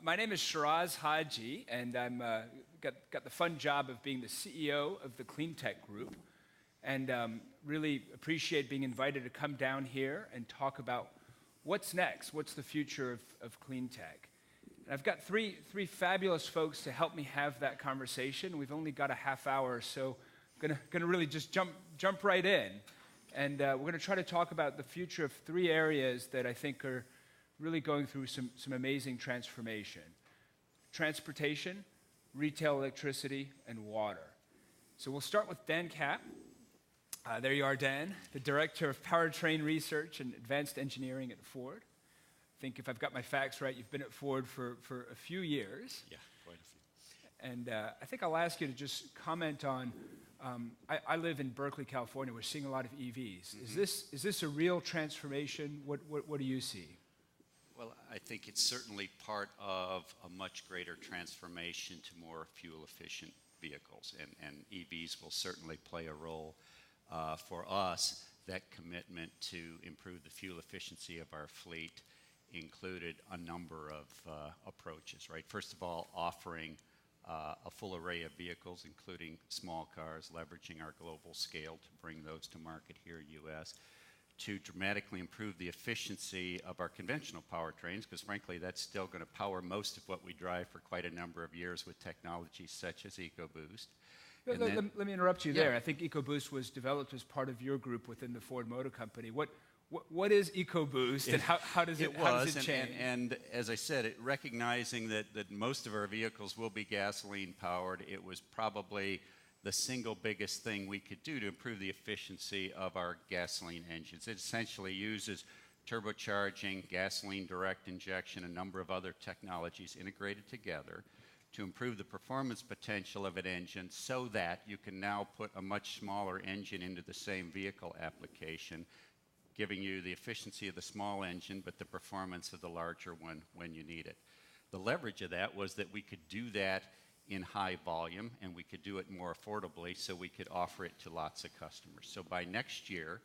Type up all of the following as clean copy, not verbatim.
My name is Sheeraz Haji, and I'm got the fun job of being the CEO of the Cleantech group, and really appreciate being invited to come down here and talk about what's next, what's the future of Cleantech. And I've got three fabulous folks to help me have that conversation. We've only got a half hour, so I'm gonna really just jump right in, and we're gonna try to talk about the future of three areas that I think are really going through some amazing transformation: transportation, retail electricity, and water. So we'll start with Dan Kapp. There you are, Dan, the Director of Powertrain Research and Advanced Engineering at Ford. I think if I've got my facts right, you've been at Ford for a few years. Yeah, quite a few. And I think I'll ask you to just comment on, I live in Berkeley, California. We're seeing a lot of EVs. Mm-hmm. Is this a real transformation? What do you see? Well, I think it's certainly part of a much greater transformation to more fuel-efficient vehicles, and EVs will certainly play a role. For us, that commitment to improve the fuel efficiency of our fleet included a number of approaches, right? First of all, offering a full array of vehicles, including small cars, leveraging our global scale to bring those to market here in the U.S., to dramatically improve the efficiency of our conventional powertrains, because frankly, that's still going to power most of what we drive for quite a number of years with technologies such as EcoBoost. Let me interrupt you there. Yeah. I think EcoBoost was developed as part of your group within the Ford Motor Company. What is EcoBoost, and how does it change? And as I said, recognizing that most of our vehicles will be gasoline powered, it was probably the single biggest thing we could do to improve the efficiency of our gasoline engines. It essentially uses turbocharging, gasoline direct injection, a number of other technologies integrated together to improve the performance potential of an engine so that you can now put a much smaller engine into the same vehicle application, giving you the efficiency of the small engine but the performance of the larger one when you need it. The leverage of that was that we could do that in high volume, and we could do it more affordably, so we could offer it to lots of customers. So by next year,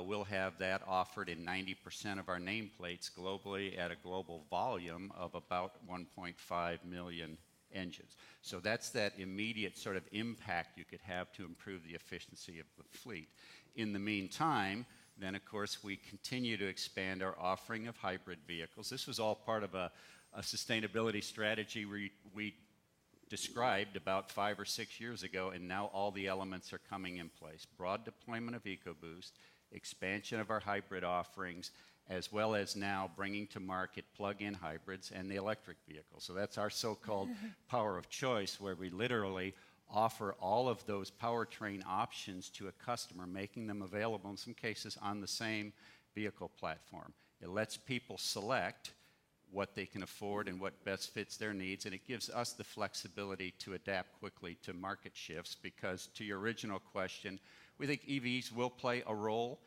we'll have that offered in 90% of our nameplates globally at a global volume of about 1.5 million engines. So that's that immediate sort of impact you could have to improve the efficiency of the fleet. In the meantime, then of course we continue to expand our offering of hybrid vehicles. This was all part of a sustainability strategy we described about 5 or 6 years ago, and now all the elements are coming in place. Broad deployment of EcoBoost, expansion of our hybrid offerings, as well as now bringing to market plug-in hybrids and the electric vehicles. So that's our so-called power of choice, where we literally offer all of those powertrain options to a customer, making them available in some cases on the same vehicle platform. It lets people select what they can afford and what best fits their needs, and it gives us the flexibility to adapt quickly to market shifts, because to your original question, we think EVs will play a role.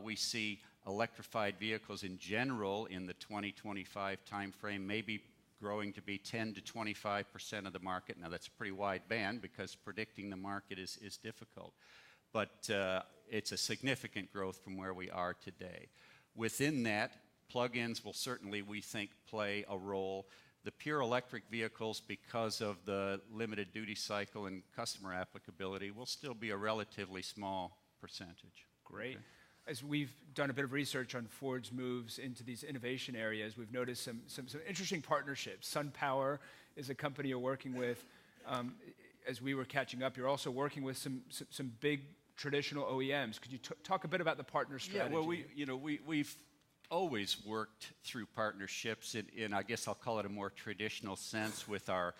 We see electrified vehicles in general in the 2025 timeframe maybe growing to be 10 to 25% of the market. Now that's a pretty wide band, because predicting the market is difficult, but it's a significant growth from where we are today. Within that, plug-ins will certainly, we think, play a role. The pure electric vehicles, because of the limited duty cycle and customer applicability, will still be a relatively small percentage. Great. Okay. As we've done a bit of research on Ford's moves into these innovation areas, we've noticed some interesting partnerships. SunPower is a company you're working with. As we were catching up, you're also working with some big traditional OEMs. Could you talk a bit about the partner strategy? Yeah, well, we've always worked through partnerships in, I guess I'll call it a more traditional sense, with our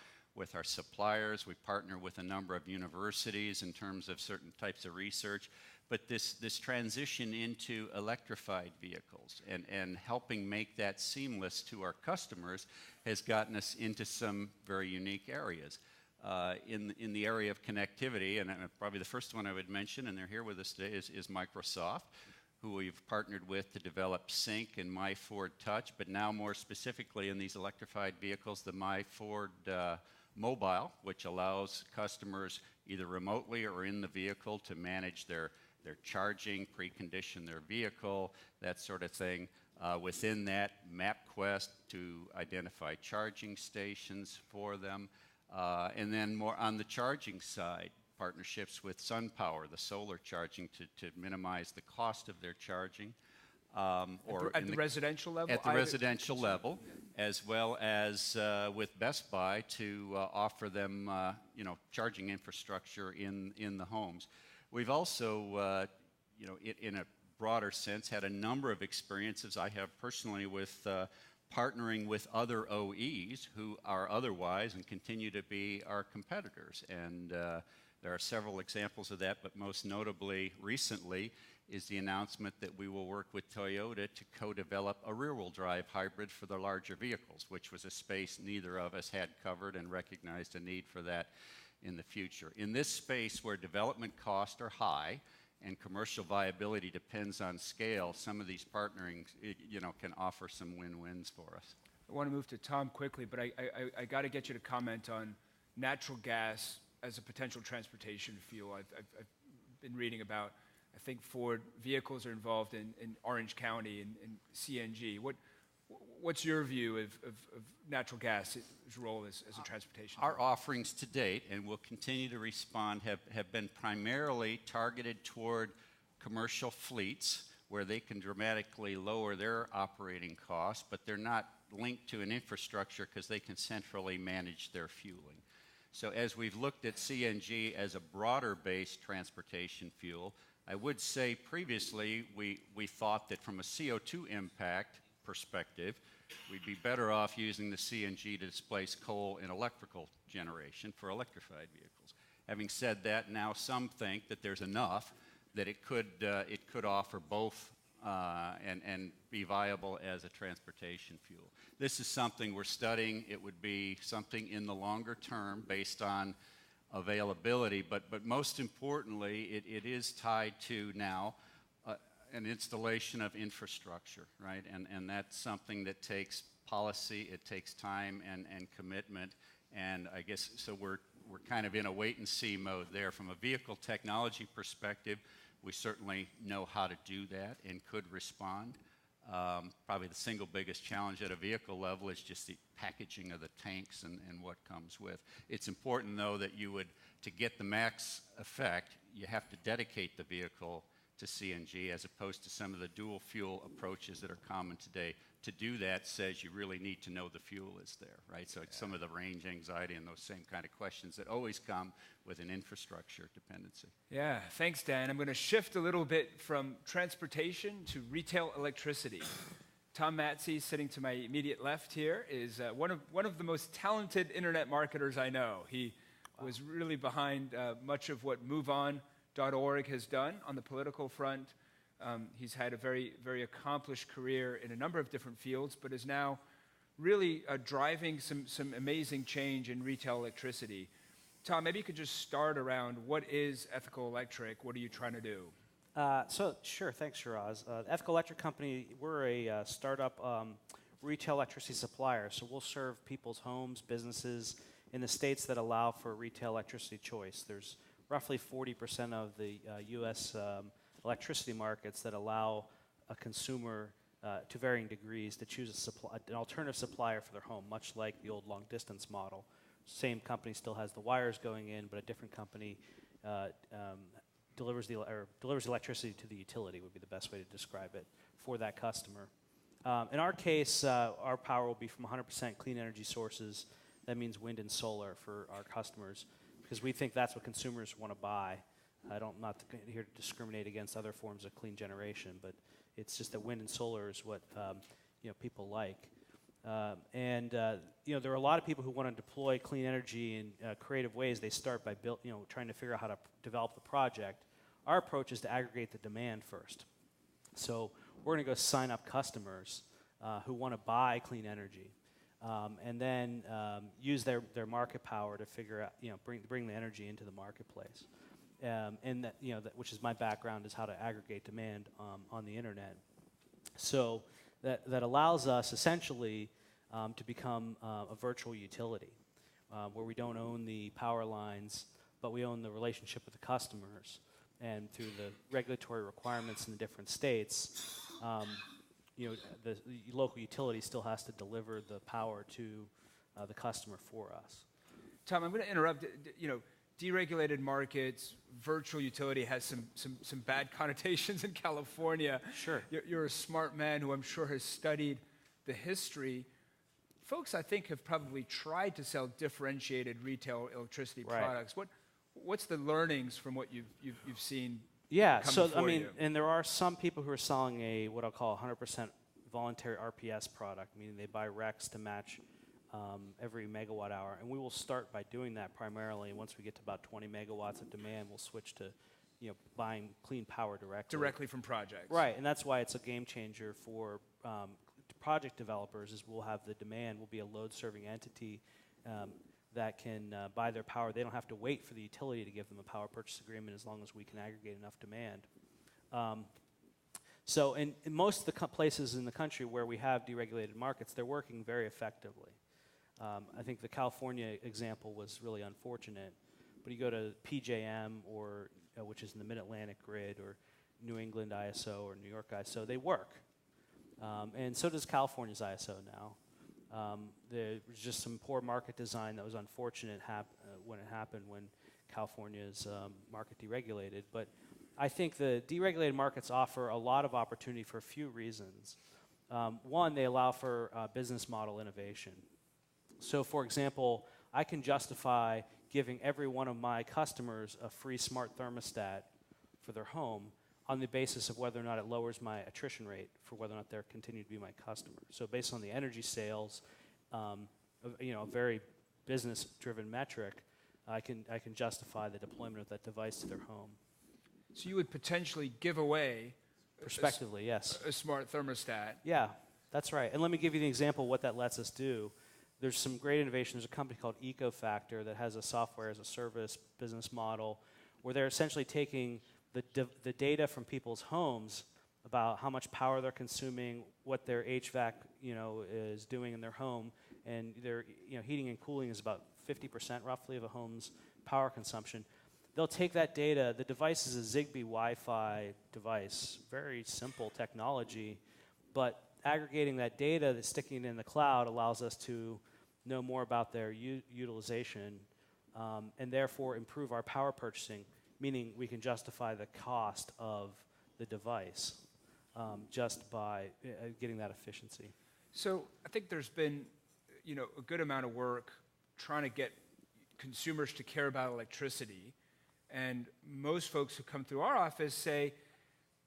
suppliers. We partner with a number of universities in terms of certain types of research. But this transition into electrified vehicles and helping make that seamless to our customers has gotten us into some very unique areas. In the area of connectivity, and probably the first one I would mention, and they're here with us today, is Microsoft, who we've partnered with to develop Sync and My Ford Touch, but now more specifically in these electrified vehicles, the My Ford Mobile, which allows customers either remotely or in the vehicle to manage their charging, precondition their vehicle, that sort of thing. Within that, MapQuest to identify charging stations for them. And then more on the charging side, partnerships with SunPower, the solar charging, to minimize the cost of their charging. At the residential level? At the residential level, as well as with Best Buy to offer them charging infrastructure in the homes. We've also, in a broader sense, had a number of experiences I have personally with partnering with other OEs who are otherwise and continue to be our competitors. And there are several examples of that, but most notably recently is the announcement that we will work with Toyota to co-develop a rear-wheel drive hybrid for the larger vehicles, which was a space neither of us had covered and recognized a need for that in the future. In this space where development costs are high and commercial viability depends on scale, some of these partnerings, can offer some win-wins for us. I want to move to Tom quickly, but I got to get you to comment on natural gas as a potential transportation fuel. I've been reading about, I think Ford vehicles are involved in Orange County and CNG. What's your view of natural gas's role as a transportation fuel? Our offerings to date, and will continue to respond, have been primarily targeted toward commercial fleets where they can dramatically lower their operating costs, but they're not linked to an infrastructure because they can centrally manage their fueling. So as we've looked at CNG as a broader-based transportation fuel, I would say previously we thought that from a CO2 impact perspective, we'd be better off using the CNG to displace coal in electrical generation for electrified vehicles. Having said that, now some think that there's enough that it could offer both and be viable as a transportation fuel. This is something we're studying. It would be something in the longer term based on availability, but most importantly, it is tied to now an installation of infrastructure, right? And that's something that takes policy, it takes time and commitment, and I guess so we're kind of in a wait and see mode there. From a vehicle technology perspective, we certainly know how to do that and could respond. Probably the single biggest challenge at a vehicle level is just the packaging of the tanks and what comes with. It's important, though, that to get the max effect, you have to dedicate the vehicle to CNG as opposed to some of the dual fuel approaches that are common today. To do that says you really need to know the fuel is there, right? So it's some of the range anxiety and those same kind of questions that always come with an infrastructure dependency. Yeah, thanks, Dan. I'm going to shift a little bit from transportation to retail electricity. Tom Matzzie, sitting to my immediate left here, is one of the most talented internet marketers I know. He was really behind much of what MoveOn.org has done on the political front. He's had a very, very accomplished career in a number of different fields, but is now really driving some amazing change in retail electricity. Tom, maybe you could just start around what is Ethical Electric? What are you trying to do? Sure, thanks, Sheeraz. Ethical Electric Company, we're a startup retail electricity supplier, so we'll serve people's homes, businesses in the states that allow for retail electricity choice. There's roughly 40% of the U.S. Electricity markets that allow a consumer to varying degrees to choose an alternative supplier for their home, much like the old long-distance model. Same company still has the wires going in, but a different company delivers electricity to the utility would be the best way to describe it for that customer. In our case, our power will be from 100% clean energy sources. That means wind and solar for our customers, because we think that's what consumers want to buy. Not here to discriminate against other forms of clean generation, but it's just that wind and solar is what people like. There are a lot of people who want to deploy clean energy in creative ways. They start by trying to figure out how to develop the project. Our approach is to aggregate the demand first. So we're going to go sign up customers who want to buy clean energy, and then use their market power to figure out, bring the energy into the marketplace. And that, which is my background, is how to aggregate demand on the internet. So that allows us essentially to become a virtual utility, where we don't own the power lines, but we own the relationship with the customers. And through the regulatory requirements in the different states, the local utility still has to deliver the power to the customer for us. Tom, I'm going to interrupt. Deregulated markets, virtual utility has some bad connotations in California. Sure. You're a smart man who I'm sure has studied the history. Folks, I think, have probably tried to sell differentiated retail electricity products. What's the learnings from what you've seen? Yeah, come so before you? and there are some people who are selling what I'll call 100% voluntary RPS product, meaning they buy RECs to match every megawatt hour, and we will start by doing that primarily. Once we get to about 20 megawatts of demand, we'll switch to buying clean power directly From projects. Right, and that's why it's a game changer for project developers. Is we'll have the demand, we'll be a load serving entity that can buy their power. They don't have to wait for the utility to give them a power purchase agreement as long as we can aggregate enough demand. So in most of the places in the country where we have deregulated markets, they're working very effectively. I think the California example was really unfortunate, but you go to PJM or which is in the Mid-Atlantic grid, or New England ISO or New York ISO, they work. And so does California's ISO now. There was just some poor market design that was unfortunate when it happened when California's market deregulated. But I think the deregulated markets offer a lot of opportunity for a few reasons. One, they allow for business model innovation. So, for example, I can justify giving every one of my customers a free smart thermostat for their home on the basis of whether or not it lowers my attrition rate for whether or not they're continue to be my customer. So based on the energy sales, a very business-driven metric, I can justify the deployment of that device to their home. So you would potentially give away Prospectively, yes. A smart thermostat. Yeah, that's right. And let me give you the example of what that lets us do. There's some great innovation. There's a company called EcoFactor that has a software as a service business model where they're essentially taking the data from people's homes about how much power they're consuming, what their HVAC is doing in their home, and their heating and cooling is about 50% roughly of a home's power consumption. They'll take that data. The device is a Zigbee Wi-Fi device, very simple technology, but aggregating that data, sticking it in the cloud, allows us to know more about their utilization and therefore improve our power purchasing, meaning we can justify the cost of the device just by getting that efficiency. So I think there's been a good amount of work trying to get consumers to care about electricity. And most folks who come through our office say,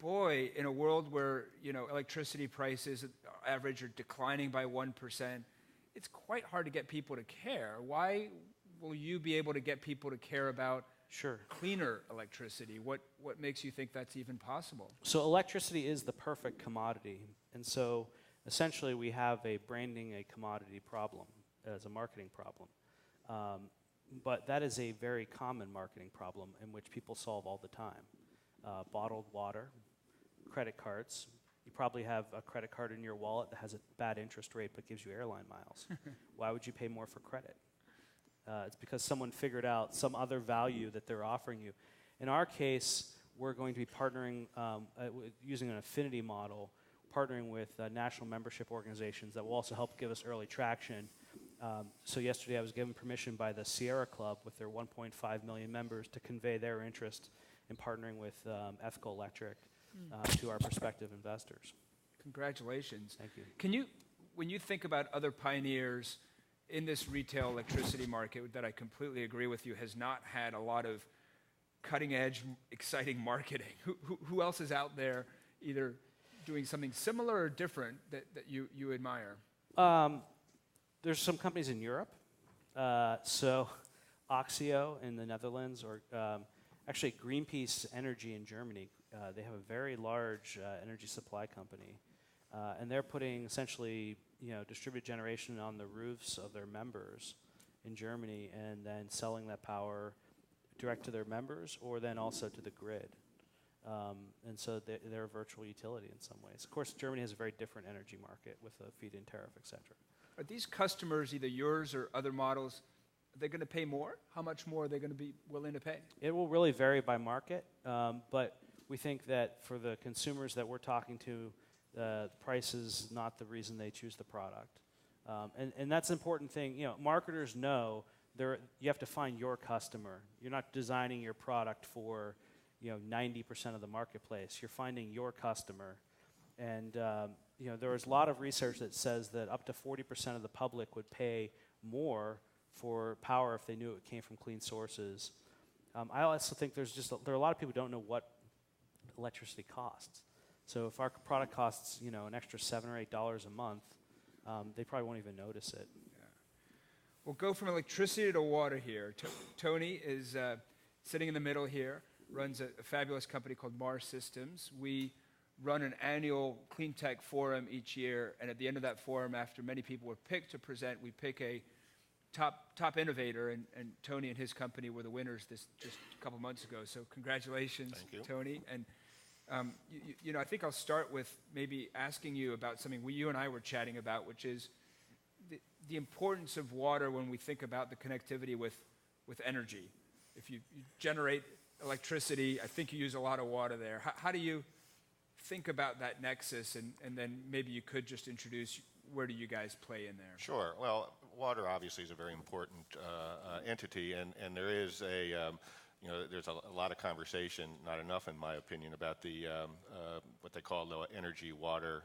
boy, in a world where electricity prices average are declining by 1%, it's quite hard to get people to care. Why will you be able to get people to care about cleaner electricity? What makes you think that's even possible? So electricity is the perfect commodity. And so essentially we have branding a commodity problem as a marketing problem. But that is a very common marketing problem in which people solve all the time. Bottled water, credit cards. You probably have a credit card in your wallet that has a bad interest rate but gives you airline miles. Why would you pay more for credit? It's because someone figured out some other value that they're offering you. In our case, we're going to be partnering, using an affinity model, partnering with national membership organizations that will also help give us early traction. So yesterday I was given permission by the Sierra Club with their 1.5 million members to convey their interest in partnering with Ethical Electric to our prospective investors. Congratulations. Thank you. Can you, when you think about other pioneers in this retail electricity market that I completely agree with you has not had a lot of cutting-edge, exciting marketing, who else is out there either doing something similar or different that you admire? There's some companies in Europe. So Oxio in the Netherlands, or actually Greenpeace Energy in Germany. They have a very large energy supply company. And they're putting essentially distributed generation on the roofs of their members in Germany and then selling that power direct to their members or then also to the grid. And so they're a virtual utility in some ways. Of course, Germany has a very different energy market with a feed-in tariff, et cetera. Are these customers, either yours or other models, are they going to pay more? How much more are they going to be willing to pay? It will really vary by market, but we think that for the consumers that we're talking to Price is not the reason they choose the product. And that's an important thing. Marketers know you have to find your customer. You're not designing your product for 90% of the marketplace. You're finding your customer. And there was a lot of research that says that up to 40% of the public would pay more for power if they knew it came from clean sources. I also think there are a lot of people who don't know what electricity costs. So if our product costs an extra $7 or $8 a month, they probably won't even notice it. Yeah. We'll go from electricity to water here. Tony is sitting in the middle here, runs a fabulous company called Mars Systems. We run an annual Cleantech forum each year, and at the end of that forum, after many people were picked to present, we pick a top innovator, and Tony and his company were the winners just a couple months ago. So congratulations, Tony. And I think I'll start with maybe asking you about something you and I were chatting about, which is the importance of water when we think about the connectivity with energy. If you generate electricity, I think you use a lot of water there. How do you think about that nexus, and then maybe you could just introduce where do you guys play in there? Sure. Well, water obviously is a very important entity, and there is there's a lot of conversation, not enough in my opinion, about the what they call the energy water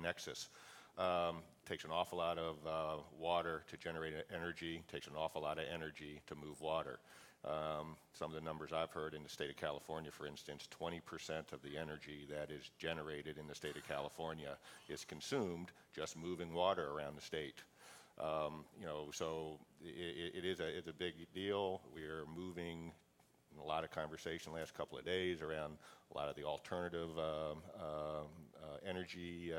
nexus. Takes an awful lot of water to generate energy. Takes an awful lot of energy to move water. Some of the numbers I've heard in the state of California, for instance, 20% of the energy that is generated in the state of California is consumed just moving water around the state. So it's a big deal. We're moving a lot of conversation the last couple of days around a lot of the alternative energy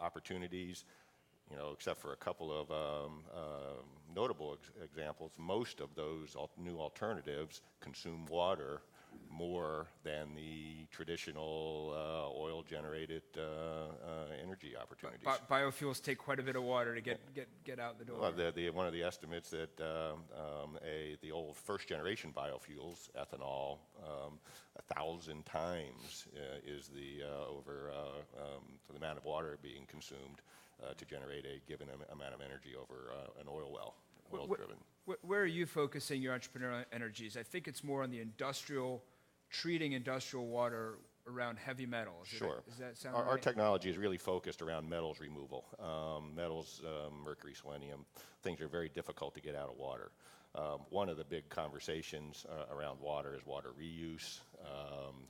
opportunities. Except for a couple of notable examples, most of those new alternatives consume water more than the traditional oil-generated energy opportunities. Biofuels take quite a bit of water to get out the door. Well, one of the estimates that the old first-generation biofuels, ethanol, 1,000 times is the the amount of water being consumed to generate a given amount of energy over an oil well, oil-driven. Where are you focusing your entrepreneurial energies? I think it's more on the treating industrial water around heavy metals. Sure. Does that sound Our right? technology is really focused around metals removal. Metals, mercury, selenium, things are very difficult to get out of water. One of the big conversations around water is water reuse,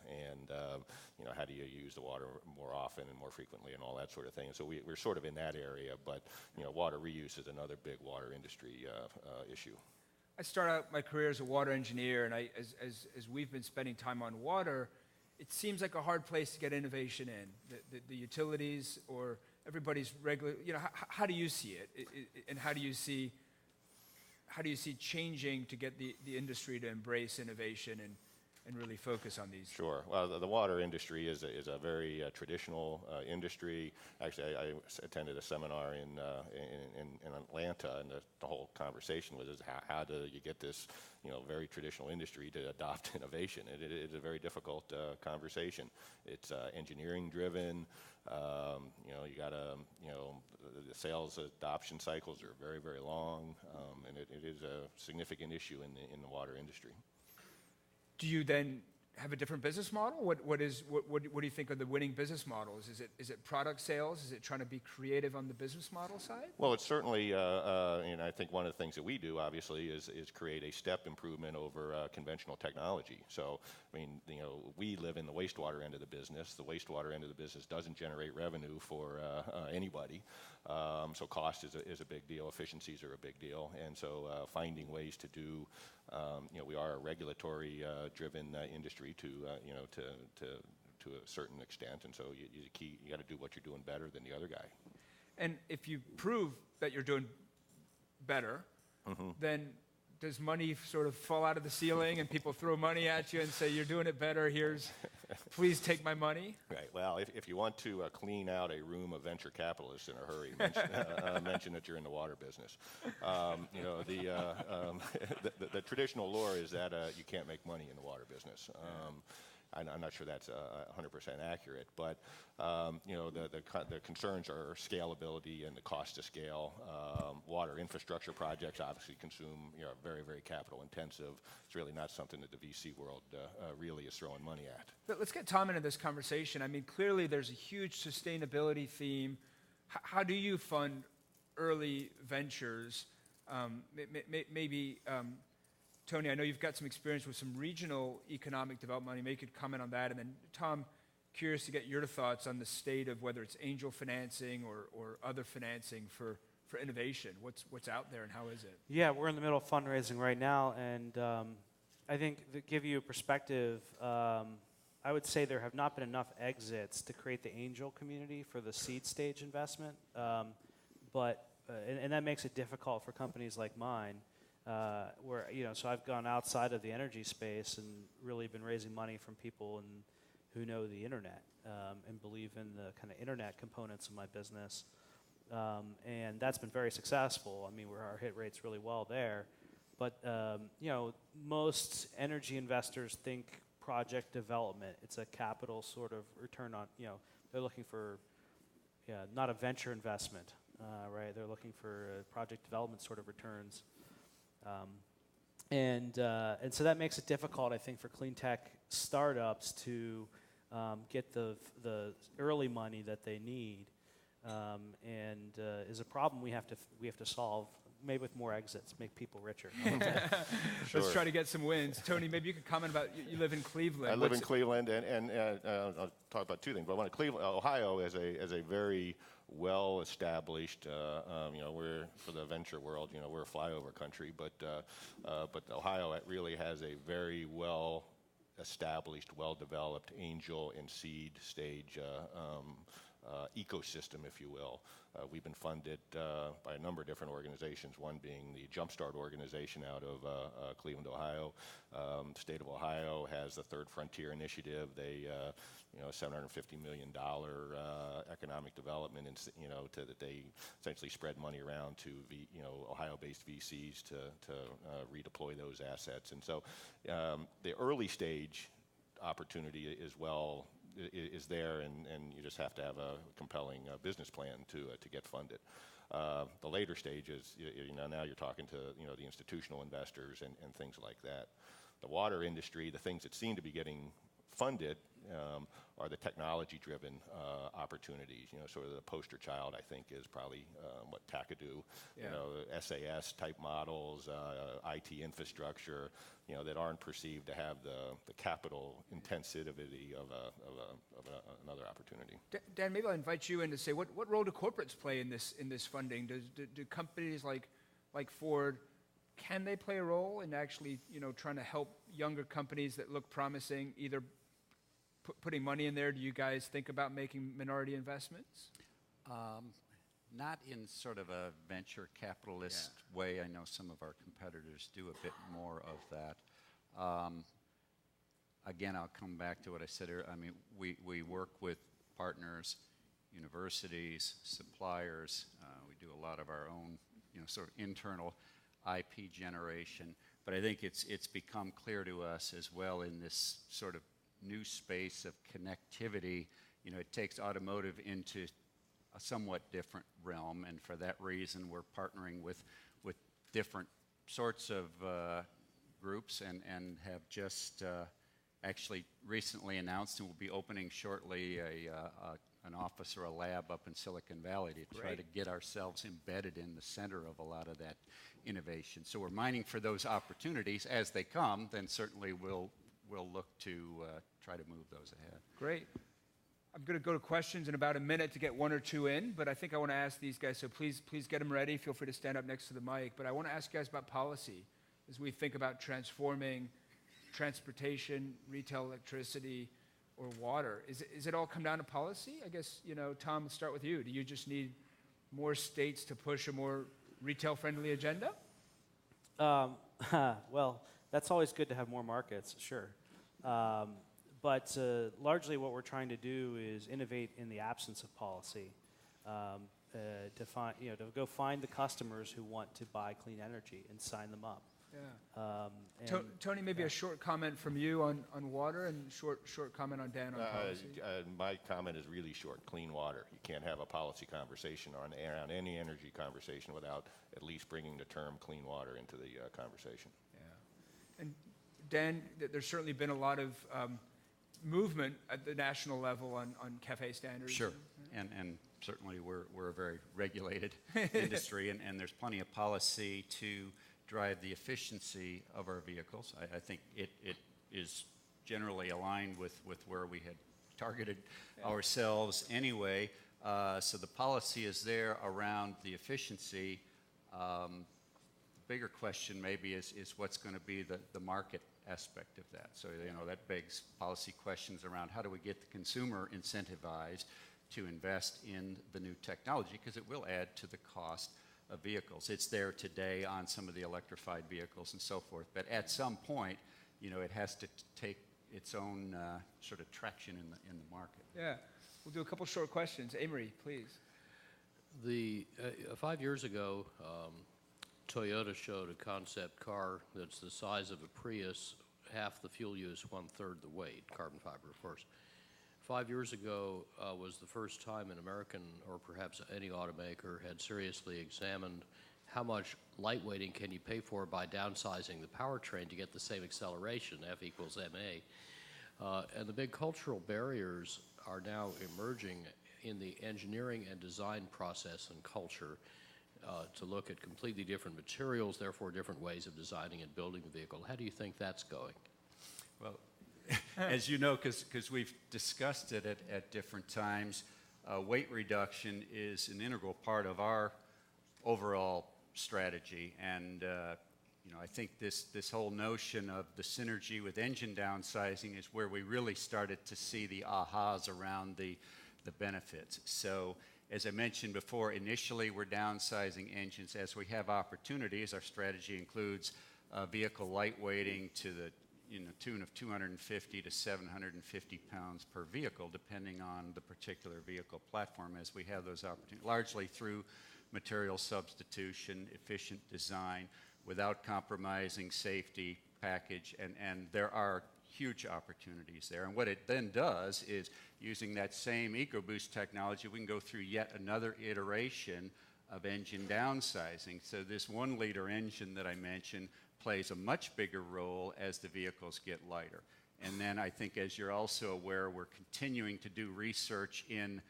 and how do you use the water more often and more frequently and all that sort of thing. And so we're sort of in that area, but water reuse is another big water industry issue. I started out my career as a water engineer, and as we've been spending time on water, it seems like a hard place to get innovation in. The utilities or everybody's regular. How do you see it, and how do you see changing to get the industry to embrace innovation and really focus on these? Sure. Well, the water industry is a very traditional industry. Actually, I attended a seminar in Atlanta, and the whole conversation was how do you get this very traditional industry to adopt innovation? It is a very difficult conversation. It's engineering driven. You got to the sales adoption cycles are very, very long, and it is a significant issue in the water industry. Do you then have a different business model? What do you think are the winning business models? Is it product sales? Is it trying to be creative on the business model side? Well, it's certainly, and I think one of the things that we do, obviously, is create a step improvement over conventional technology. So, we live in the wastewater end of the business. The wastewater end of the business doesn't generate revenue for anybody. So cost is a big deal. Efficiencies are a big deal. And so finding ways to do, we are a regulatory driven industry to a certain extent. And so you got to do what you're doing better than the other guy. And if you prove that you're doing better, then does money sort of fall out of the ceiling and people throw money at you and say, you're doing it better, please take my money? Right. Well, if you want to clean out a room of venture capitalists in a hurry, mention that you're in the water business. The traditional lore is that you can't make money in the water business. I'm not sure that's 100% accurate, but the concerns are scalability and the cost to scale. Water infrastructure projects obviously consume, very, very capital intensive. It's really not something that the VC world really is throwing money at. But let's get Tom into this conversation. I mean, clearly there's a huge sustainability theme. How do you fund early ventures? Maybe, Tony, I know you've got some experience with some regional economic development. Maybe you could comment on that. And then, Tom, curious to get your thoughts on the state of whether it's angel financing or other financing for innovation. What's out there and how is it? Yeah, we're in the middle of fundraising right now, and I think to give you a perspective, I would say there have not been enough exits to create the angel community for the seed stage investment, and that makes it difficult for companies like mine, where so I've gone outside of the energy space and really been raising money from people who know the internet and believe in the kind of internet components of my business, and that's been very successful. I mean, our hit rate's really well there, but most energy investors think project development. It's a capital sort of return on, they're looking for, not a venture investment, right? They're looking for project development sort of returns. And so that makes it difficult, I think, for clean tech startups to get the early money that they need, and is a problem we have to solve. Maybe with more exits, make people richer. Sure. Let's try to get some wins. Tony, maybe you could comment about, you live in Cleveland. I live in Cleveland, and I'll talk about two things. But Cleveland, Ohio is a very well-established, we're, for the venture world, we're a flyover country, but Ohio really has a very well-established, well-developed angel and seed stage ecosystem, if you will. We've been funded by a number of different organizations, one being the Jumpstart organization out of Cleveland, Ohio. The state of Ohio has the Third Frontier Initiative. They, $750 million economic development, and that they essentially spread money around to Ohio-based VCs to redeploy those assets. And so the early stage opportunity is there, and you just have to have a compelling business plan to get funded. The later stages, now you're talking to the institutional investors and things like that. The water industry, the things that seem to be getting funded are the technology-driven opportunities. Sort of the poster child, I think, is probably what Kakadu, SAS type models, IT infrastructure, that aren't perceived to have the capital intensivity of another opportunity. Dan, maybe I'll invite you in to say what role do corporates play in this funding? Do companies like Ford, can they play a role in actually trying to help younger companies that look promising, either putting money in there? Do you guys think about making minority investments? Not in sort of a venture capitalist way. I know some of our competitors do a bit more of that. Again, I'll come back to what I said earlier. I mean, we work with partners, universities, suppliers. We do a lot of our own, sort of internal IP generation. But I think it's become clear to us as well in this sort of new space of connectivity. It takes automotive into a somewhat different realm, and for that reason, we're partnering with different sorts of groups, and have just actually recently announced and will be opening shortly an office or a lab up in Silicon Valley to try to get ourselves embedded in the center of a lot of that innovation. So we're mining for those opportunities as they come. Then certainly we'll look to try to move those ahead. Great. I'm going to go to questions in about a minute to get one or two in, but I think I want to ask these guys, so please get them ready. Feel free to stand up next to the mic. But I want to ask you guys about policy as we think about transforming transportation, retail electricity, or water. Is it all come down to policy? I guess, Tom, let's start with you. Do you just need more states to push a more retail-friendly agenda? Well, that's always good to have more markets, sure. But largely what we're trying to do is innovate in the absence of policy, to go find the customers who want to buy clean energy and sign them up. Yeah. And, Tony, maybe a short comment from you on water and short comment on Dan on policy. My comment is really short. Clean water. You can't have a policy conversation around any energy conversation without at least bringing the term clean water into the conversation. Yeah. And Dan, there's certainly been a lot of movement at the national level on CAFE standards. Sure, and certainly we're a very regulated industry, and there's plenty of policy to drive the efficiency of our vehicles. I think it is generally aligned with where we had targeted ourselves anyway. So the policy is there around the efficiency. The bigger question maybe is what's going to be the market aspect of that. So that begs policy questions around how do we get the consumer incentivized to invest in the new technology, because it will add to the cost of vehicles. It's there today on some of the electrified vehicles and so forth, but at some point, it has to take its own sort of traction in the market. Yeah, we'll do a couple short questions. Amory, please. 5 years ago, Toyota showed a concept car that's the size of a Prius, half the fuel use, one-third the weight, carbon fiber, of course. 5 years ago was the first time an American, or perhaps any automaker, had seriously examined how much lightweighting can you pay for by downsizing the powertrain to get the same acceleration, F equals ma. And the big cultural barriers are now emerging in the engineering and design process and culture to look at completely different materials, therefore different ways of designing and building the vehicle. How do you think that's going? Well, as you know, because we've discussed it at different times, weight reduction is an integral part of our overall strategy. And I think this whole notion of the synergy with engine downsizing is where we really started to see the ahas around the benefits. So as I mentioned before, initially we're downsizing engines. As we have opportunities, our strategy includes vehicle lightweighting to the tune of 250 to 750 pounds per vehicle, depending on the particular vehicle platform, as we have those opportunities, largely through material substitution, efficient design, without compromising safety, package, and there are huge opportunities there. And what it then does is, using that same EcoBoost technology, we can go through yet another iteration of engine downsizing. So this 1-liter engine that I mentioned plays a much bigger role as the vehicles get lighter. And then I think, as you're also aware, we're continuing to do research in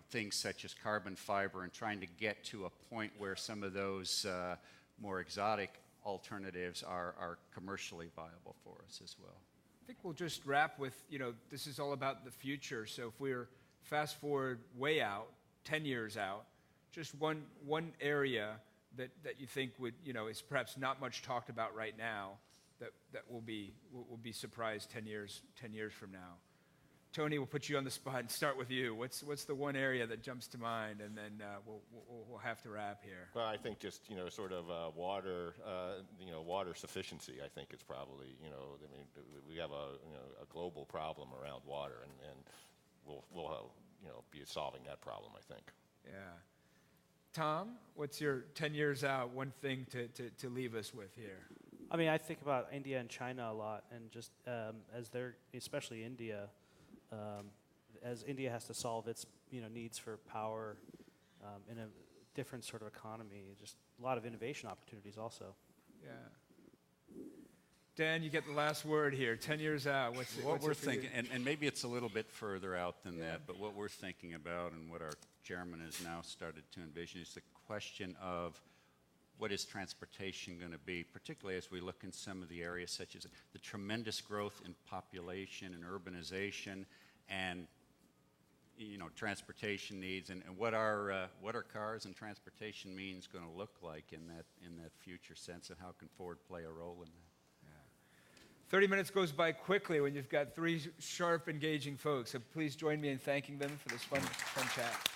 things such as carbon fiber and trying to get to a point where some of those more exotic alternatives are commercially viable for us as well. I think we'll just wrap with, this is all about the future. So if we're fast forward way out, 10 years out, just one area that you think would, is perhaps not much talked about right now, that will be surprised 10 years from now. Tony, we'll put you on the spot and start with you. What's the one area that jumps to mind, and then we'll have to wrap here. Well, I think just sort of water, water sufficiency. I think it's probably we have a global problem around water, and we'll be solving that problem, I think. Yeah. Tom, what's your 10 years out, one thing to leave us with here? I mean, I think about India and China a lot, and just as they're, especially India, as India has to solve its needs for power in a different sort of economy, just a lot of innovation opportunities also. Yeah. Dan, you get the last word here. 10 years out, what we're thinking, and maybe it's a little bit further out than that, but what we're thinking about and what our chairman has now started to envision is the question of what is transportation going to be, particularly as we look in some of the areas such as the tremendous growth in population and urbanization, and transportation needs, and what are cars and transportation means going to look like in that future sense, and how can Ford play a role in that? 30 minutes goes by quickly when you've got three sharp, engaging folks. So please join me in thanking them for this fun chat.